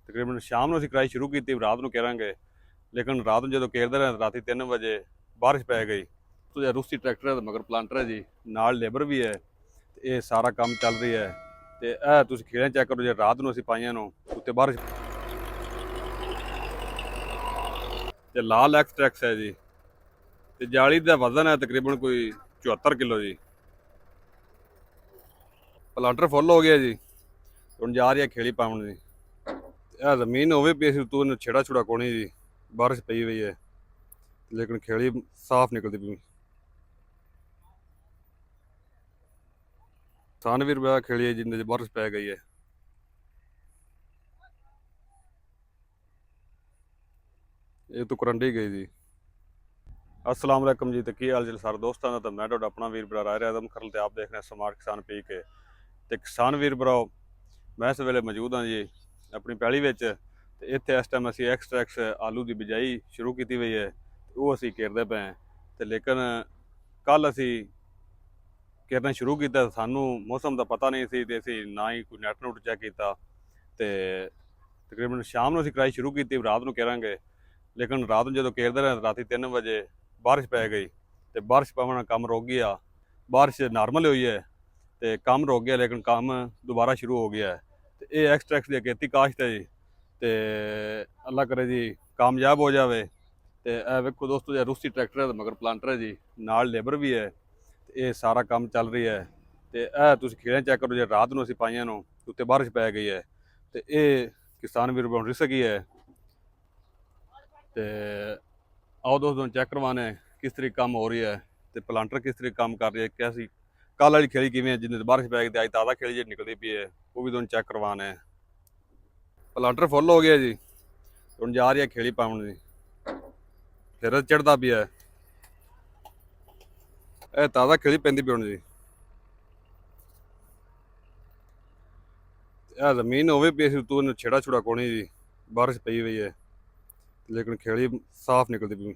ਤਕਰੀਬਨ ਸ਼ਾਮ ਨੂੰ ਅਸੀਂ ਕਰਾਈ ਸ਼ੁਰੂ ਕੀਤੀ, ਰਾਤ ਨੂੰ ਕਰਾਂਗੇ। ਲੇਕਿਨ ਰਾਤ ਨੂੰ ਜਦੋਂ ਕੇਰਦੇ ਰਹੇ ਰਾਤੀ 3 ਵਜੇ ਬਾਰਿਸ਼ ਪੈ ਗਈ। ਤੇ ਰੂਸੀ ਟਰੈਕਟਰ ਹੈ ਤੇ ਮਗਰ ਪਲਾਂਟਰ ਹੈ ਜੀ, ਨਾਲ ਲੇਬਰ ਵੀ ਹੈ। ਤੇ ਇਹ ਸਾਰਾ ਕੰਮ ਚੱਲ ਰਹੀ ਹੈ। ਤੇ ਇਹ ਤੁਸੀਂ ਖੇੜਾਂ ਚੈੱਕ ਕਰੋ, ਜੇ ਰਾਤ ਨੂੰ ਅਸੀਂ ਪਾਈਆਂ ਨੂੰ ਉੱਤੇ ਬਾਰਿਸ਼ ਤੇ ਲਾਲ ਐਕਸਟ੍ਰੈਕਸ ਹੈ ਜੀ। ਤੇ ਜਾਲੀ ਦਾ ਵਜ਼ਨ ਹੈ ਤਕਰੀਬਨ ਕੋਈ 74 ਕਿਲੋ ਜੀ। ਪਲਾਂਟਰ ਫੁੱਲ ਹੋ ਗਿਆ ਜੀ, ਹੁਣ ਜਾ ਰਹੀ ਹੈ ਖੇੜੀ ਪਾਉਣ ਦੀ। ਇਹ ਜ਼ਮੀਨ ਹੋਵੇ ਪਈ ਸੀ ਤੂੰ ਇਹਨੂੰ ਛੇੜਾ ਛੁੜਾ ਕੋਣੀ ਜੀ, ਬਾਰਿਸ਼ ਪਈ ਹੋਈ ਹੈ ਲੇਕਿਨ ਖੇੜੀ ਸਾਫ਼ ਨਿਕਲਦੀ ਪਈ। ਕਿਸਾਨ ਵੀਰ ਬੜਾ ਖੇੜੀ ਹੈ ਜਿੰਦੇ 'ਚ ਬਾਰਿਸ਼ ਪੈ ਗਈ ਹੈ। ਇਹ ਤੋਂ ਕਰੰਡੀ ਗਈ ਜੀ। अस्सलाम वालेकुम जी। तो की हाल जी सारे दोस्तों का। तो मैं ਤੁਹਾਡਾ अपना वीर भरा राय आदम खरल ਤੇ आप देख रहे हैं स्मार्ट किसान पी के। ਤੇ ਕਿਸਾਨ ਵੀਰ ਭਰਾਓ, ਮੈਂ ਇਸ ਵੇਲੇ ਮੌਜੂਦ ਹਾਂ ਜੀ ਆਪਣੀ ਪੈਲੀ ਵਿੱਚ। ਤੇ ਇੱਥੇ ਇਸ ਟਾਈਮ ਅਸੀਂ ਐਕਸਟ੍ਰੈਕਸ ਆਲੂ ਦੀ ਬਿਜਾਈ ਸ਼ੁਰੂ ਕੀਤੀ ਹੋਈ ਹੈ, ਉਹ ਅਸੀਂ ਘੇਰਦੇ ਪਏ ਹਾਂ। ਤੇ ਲੇਕਿਨ ਕੱਲ ਅਸੀਂ ਘੇਰਨਾ ਸ਼ੁਰੂ ਕੀਤਾ, ਸਾਨੂੰ ਮੌਸਮ ਦਾ ਪਤਾ ਨਹੀਂ ਸੀ ਤੇ ਅਸੀਂ ਨਾ ਹੀ ਕੋਈ ਨੈਟ ਨੂਟ ਚੈੱਕ ਕੀਤਾ। ਤੇ ਤਕਰੀਬਨ ਸ਼ਾਮ ਨੂੰ ਅਸੀਂ ਕਰਾਈ ਸ਼ੁਰੂ ਕੀਤੀ, ਰਾਤ ਨੂੰ ਕਰਾਂਗੇ। ਲੇਕਿਨ ਰਾਤ ਨੂੰ ਜਦੋਂ ਘੇਰਦੇ ਰਹੇ ਰਾਤੀ 3 ਵਜੇ ਬਾਰਿਸ਼ ਪੈ ਗਈ ਤੇ ਬਾਰਿਸ਼ ਪੈਣ ਨਾਲ ਕੰਮ ਰੁਕ ਗਿਆ। ਬਾਰਿਸ਼ ਨਾਰਮਲ ਹੋਈ ਹੈ ਤੇ ਕੰਮ ਰੁਕ ਗਿਆ, ਲੇਕਿਨ ਕੰਮ ਦੁਬਾਰਾ ਸ਼ੁਰੂ ਹੋ ਗਿਆ ਹੈ। ਤੇ ਇਹ ਐਕਸਟ੍ਰੈਕਸ ਦੀ ਅਗੇਤੀ ਕਾਸ਼ਤ ਹੈ ਜੀ। ਤੇ ਅੱਲਾ ਕਰੇ ਜੀ ਕਾਮਯਾਬ ਹੋ ਜਾਵੇ। ਤੇ ਇਹ ਵੇਖੋ ਦੋਸਤੋ, ਜੀ ਰੂਸੀ ਟਰੈਕਟਰ ਹੈ ਤੇ ਮਗਰ ਪਲਾਂਟਰ ਹੈ ਜੀ, ਨਾਲ ਲੇਬਰ ਵੀ ਹੈ। ਤੇ ਇਹ ਸਾਰਾ ਕੰਮ ਚੱਲ ਰਹੀ ਹੈ। ਤੇ ਇਹ ਤੁਸੀਂ ਖੇੜਾਂ ਚੈੱਕ ਕਰੋ, ਜੇ ਰਾਤ ਨੂੰ ਅਸੀਂ ਪਾਈਆਂ ਨੂੰ ਉੱਤੇ ਬਾਰਿਸ਼ ਪੈ ਗਈ ਹੈ। ਤੇ ਇਹ ਕਿਸਾਨ ਵੀਰ ਬਣ ਰਿਸਕ ਹੀ ਹੈ। ਤੇ आओ दोस्तों चेक करवाने किस तरीके काम हो रही है, तो प्लांटर किस तरीके काम कर रही है, कैसी कल वाली खेली किमें जिन्हें बारिश पै गई अज ताज़ा खेली जी निकलती पई है, वो भी तुम चेक करवाने। प्लांटर फुल हो गया जी, हम जा रही है खेली पाउन की, फिर चढ़ता भी है। यह ताज़ा खेली पैंती पी जी। यह जमीन होवे पी तू छेड़ा छुड़ा कोनी जी, बारिश पई हुई है लेकिन खेड़ी साफ निकलती पई।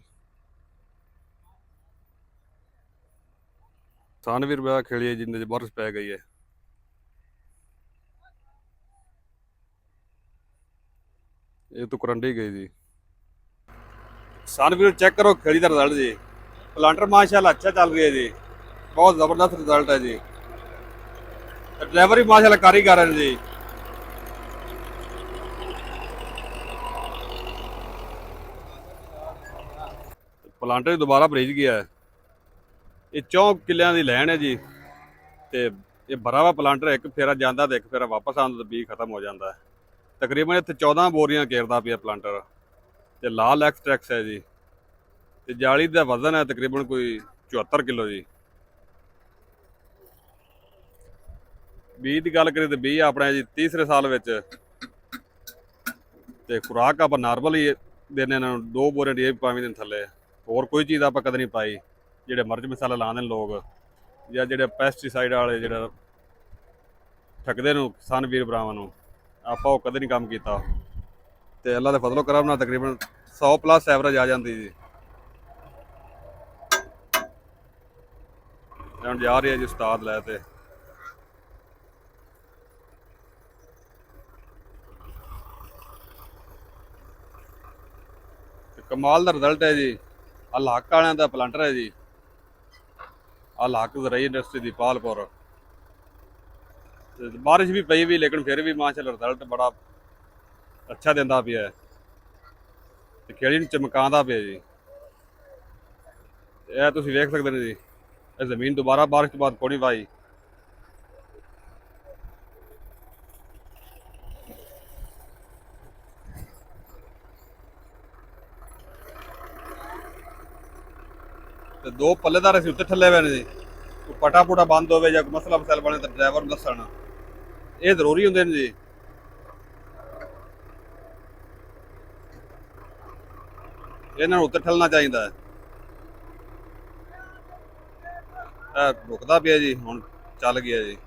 किसान वीर बड़ा खेड़ी है जिंदे बारिश पै गई है। ये तो करंडी गई जी। किसान वीर चेक करो खेड़ी का रिजल्ट जी। प्लांटर माशाल्लाह अच्छा चल रही है जी, बहुत जबरदस्त रिजल्ट है जी। ड्राइवर भी माशाल्लाह कारीगर है जी। प्लांटर दोबारा भरीज गया है। ये 4 किलियां की लैन है जी। तो ये भरा हुआ प्लांटर एक फेरा जाता तो एक फेरा वापस आता तो बीज खत्म हो जाता है। तकरीबन इतने 14 बोरियां घेरता पिया प्लांटर। तो लाल एक्सट्रैक्स है जी। तो जाली का वजन है तकरीबन कोई 74 किलो जी। बीज की गल करें तो बीज अपने जी तीसरे साल में। तो खुराक आप नॉर्मल ही देने 2 बोरियां डी पावी दिन थले, होर कोई चीज़ आप कदे नहीं पाई। ਜਿਹੜੇ ਮਰਚ ਮਸਾਲਾ ਲਾਉਂਦੇ ਨੇ ਲੋਕ, ਜਾਂ ਜਿਹੜੇ ਪੈਸਟੀਸਾਈਡ ਵਾਲੇ ਜਿਹੜਾ ਠੱਗਦੇ ਨੂੰ ਕਿਸਾਨ ਵੀਰ ਭਰਾਵਾਂ ਨੂੰ, ਆਪਾਂ ਉਹ ਕਦੇ ਨਹੀਂ ਕੰਮ ਕੀਤਾ। ਤੇ ਅੱਲਾ ਦੇ ਫਜ਼ਲੋ ਕਰਮ ਨਾਲ ਤਕਰੀਬਨ 100 ਪਲੱਸ ਐਵਰੇਜ ਆ ਜਾਂਦੀ ਜੀ। ਹੁਣ ਜਾ ਰਹੀ ਹੈ ਜੀ ਉਸਤਾਦ ਲੈ ਤੇ। ਕਮਾਲ ਦਾ ਰਿਜ਼ਲਟ ਹੈ ਜੀ। ਹਲਾਕ ਵਾਲਿਆਂ ਦਾ ਪਲਾਂਟਰ ਹੈ ਜੀ, हलाक रही इंडस्ट्री की पालपुर। बारिश भी पई भी लेकिन फिर भी माशाल्लाह रिजल्ट बड़ा अच्छा देता पिया है। खेड़ी चमकाता पिया जी। यह तुम वेख सकते हैं जी, यह जमीन दोबारा बारिश के बाद कोनी पाई। तो 2 पल्लेदार असीं उत्ते ठल्ले हुए ने जी। कोई पटा पुटा बंद होवे जां कोई मसला मसाइल बने तो ड्राइवर नूं दस्सण, ये जरूरी हुंदे ने जी। इन्हां नूं उत्ते ठल्लना चाहीदा है। रुकदा पिया जी, हुण चल गया जी।